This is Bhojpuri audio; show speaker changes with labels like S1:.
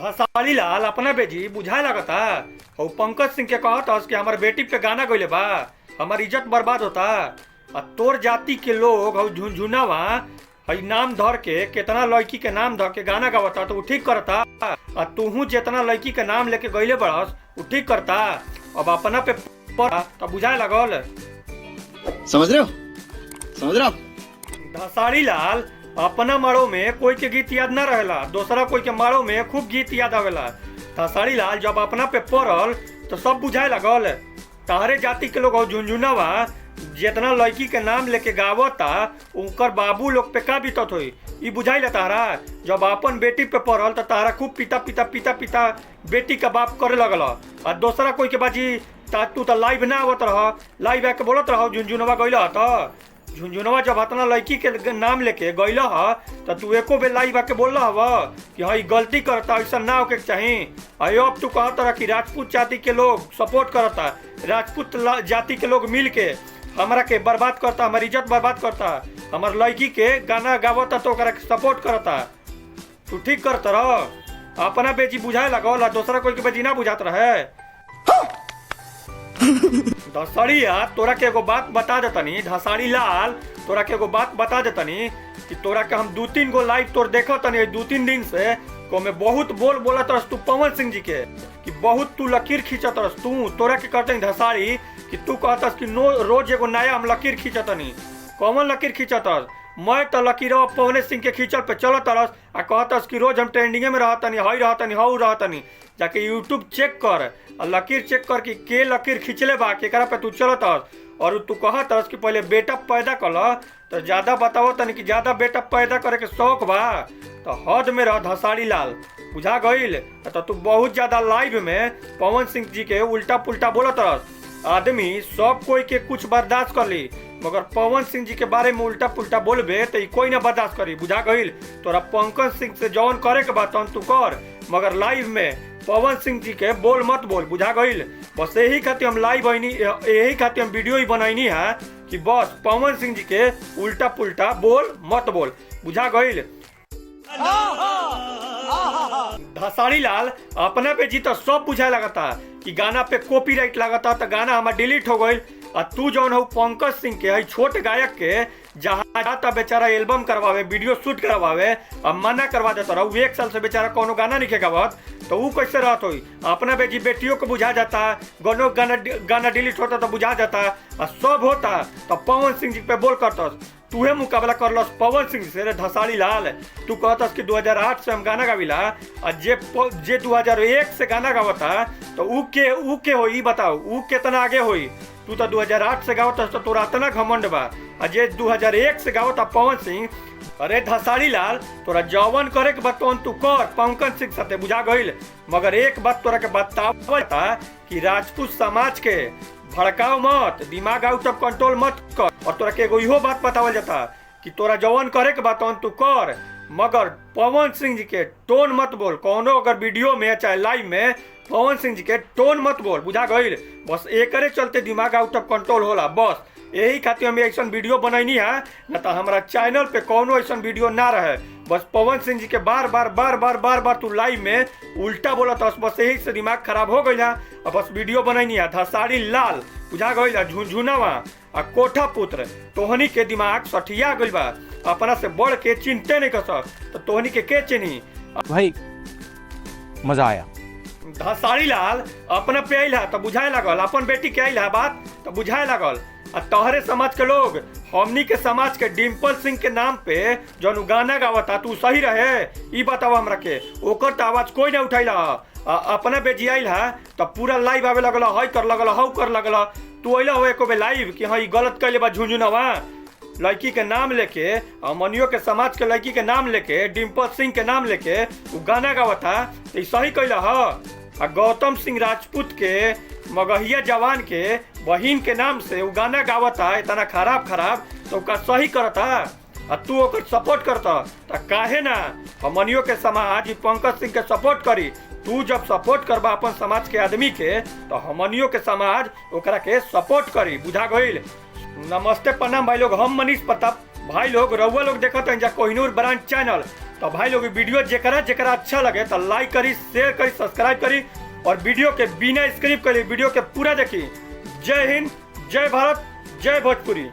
S1: धसाली लाल अपना बेजी बुझाए लगता और पंकज सिंह के कहत कि हमार बेटी पे गाना गइले बा, हमार इज्जत बर्बाद होता। आ तोर जाति के लोग और झुनझुनावा हई नाम धर के कितना लड़की के नाम धर के गाना गावता तो वो ठीक करता। आ तूहू जितना लड़की के नाम लेके गइले बड़स वो ठीक करता। अब अपना पे पड़ा तो बुझाए लगल।
S2: समझ रहे हो
S1: धसाली लाल अपना माड़ो में कोई के गीत याद ना रहेला, दूसरा कोई के माड़ो में खूब गीत याद आवेला। धसाली लाल जब अपना पे पड़ल तो सब बुझाए लगल। तारे जाति के लोग और झुनझुनावा जितना लड़की के नाम लेके गावता उनकर बाबू लोग पे का बीतत होई ई बुझाइल। तारा जब अपन बेटी पे पड़ल तो तारा खूब पिता पिता पिता पिता बेटी का बाप करे लगल। आ दूसरा कोई के बाजी तू तो लाइव ना आवत रह, लाइव आके बोलत रह झुनझुनवा गइल तो झुनझुनवा जब अपना लड़की के नाम लेके गइल तो तू एको बेर लाइव आके बोल हव कि हई गलती करता, ऐसा ना होके चाही। अब तू कहत रहा कि राजपूत जाति के लोग सपोर्ट करता, राजपूत जाति के लोग मिल के हमरा के बर्बाद करता, हमारी इज्जत बर्बाद करता, हमार लड़की के गाना गावता तो ओकरा सपोर्ट करता। तू ठीक करता रह, अपना बेजी बुझाए लगल, दूसरा कोई के बेजी ना बुझात रहे। धसाड़िया तोरा के एगो बात बता देतनी, धसाड़ी लाल तोरा के एगो बात बता देतनी कि तोरा के हम 2-3 गो लाइव तोर देखो तनी 2-3 दिन से को में बहुत बोलत रस तू पवन सिंह जी के कि बहुत तू लकीर खींचत रस। तू तोरा के कहते धसाड़ी कि तू कहतस कि रोज एगो नया हम लकीर खींचतनी। कौन लकीर खींचतस? मैं तो लकीरवा पवन सिंह के खींचल पे चलत रस आ कहतस कि रोज हम ट्रेंडिंगे में रहतनी, हई रहतनी, हऊ रहतनी। जाके यूट्यूब चेक कर और लकीर चेक कर कि के लकीर खींचले बा, केकरा पे तू चलतस। और तू कहतस कि पहले बेटा पैदा कर तो ज्यादा बताओ तनी कि ज्यादा बेटा पैदा करे के शौक बा तो हद में रह धसाड़ी लाल, बुझा गइल। तो तू बहुत ज्यादा लाइव में पवन सिंह जी के उल्टा पुल्टा बोलत रस। आदमी सब कोई के कुछ बर्दाश्त कर ली मगर पवन सिंह जी के बारे में उल्टा पुल्टा बोलबे तो कोई ना बर्दाश्त करी, बुझा गइल। तोरा पंकज सिंह से जौन करे के बात तू कर मगर लाइव में पवन सिंह जी के बोल मत बोल, बुझा गइल। बस यही खातिर हम लाइव आईनी, यही खातिर हम वीडियो ही बनैनी है कि बस पवन सिंह जी के उल्टा पुल्टा बोल मत बोल, बुझा गइल। धसाड़ी लाल अपना पे जी तो सब बुझाए लगता कि गाना पे कॉपीराइट लगता तो गाना हमारा डिलीट हो गई। और तू जौन हो पंकज सिंह के छोट गायक के जहाँ जाता बेचारा एल्बम करवावे, वीडियो शूट करवावे, अब मना करवा देता रहा। 1 साल से बेचारा कोनो गाना नहीं गावत तो वो कैसे रहत होई? अपना बेटी बेटियों को बुझा जाता, गाना डिलीट होता तो बुझा जाता और सब होता तो पवन सिंह जी पे बोल करता। तूहे मुकाबला करलस पवन सिंह से। धसाड़ी लाल तू कहतस कि 2008 से हम गाना गाविला और जे 2001 से गाना गावता तो ऊ के होई बताओ, ऊ कितना आगे होई? तू तो 2008 से गावत तो तोरा इतना घमंड बा और जे 2001 से गावता पवन सिंह। अरे धसाड़ी लाल तोरा जवन करे के बात तू कर पंकज सिंह साथे, बुझा गइल। मगर एक बात तोरा के बतावता कि राजपूत समाज के भड़काओ मत, दिमाग आउट ऑफ कंट्रोल मत कर। और तोरा के एगो इहो बात बतावल जाता कि तोरा जवन करे के बात तू कर मगर पवन सिंह जी के टोन मत बोल। कोनो अगर वीडियो में चाहे लाइव में पवन सिंह जी के टोन मत बोल, बुझा गइल। बस एकरे चलते दिमाग आउट ऑफ कंट्रोल होला। बस यही खातिर हम ऐसा वीडियो बनैनी है, न तो हमारा चैनल पे कोनो ऐसा वीडियो ना रहे। बस पवन सिंह जी के बार बार तू लाइव में उल्टा बोलत हस, बस यही से दिमाग खराब हो गई। और बस वीडियो बनैनी है। धसाड़ी लाल बुझा गइल, झुनझुनावा आ कोठा पुत्र तोहनी के दिमाग सठिया गइल बा। अपना से बढ़ के चिंते नहीं कर सक तो तोहनी के चिन्ही
S3: भाई। मजा आया।
S1: धसाड़ी लाल अपना पे आइल है तो बुझाए लगल, अपन बेटी के आइल है बात तो बुझाए लगल। और तोहरे समाज के लोग हमनी के समाज के डिम्पल सिंह के नाम पे जौन गाना गावता तू सही रहे ई बतावा हमरा के? ओकर तो आवाज कोई ना उठाइला। अपना बेजी आइल है तो पूरा लाइव आवे लगल, हई कर लगल, हऊ कर लगल। तू अइला हो एको बे लाइव कि हई गलत कैले बा झुनझुनवा लड़की के नाम लेके, अमनियो के समाज के लड़की के नाम लेके, डिम्पल सिंह के नाम लेके वो गाना गावता तो सही कैला ह। गौतम सिंह राजपूत के मगहिया जवान के बहिन के नाम से वो गाना गावता इतना खराब तो ओका सही करता और तू ओकर सपोर्ट करता तो काहे ना हमनियो के समाज पंकज सिंह के सपोर्ट करी। तू जब सपोर्ट करबा अपन समाज के आदमी के तो हमनियो के समाज ओकरा के सपोर्ट करी, बुझा गइल। नमस्ते प्रणाम भाई लोग, हम मनीष प्रताप। भाई लोग रउआ लोग देखत हैं जा कोहिनूर ब्रांड चैनल तो भाई लोग वीडियो जेकरा जेकरा अच्छा लगे तो लाइक करी, शेयर करी, सब्सक्राइब करी और वीडियो के बिना स्क्रिप्ट करी वीडियो के पूरा देखी। जय हिंद, जय भारत, जय भोजपुरी।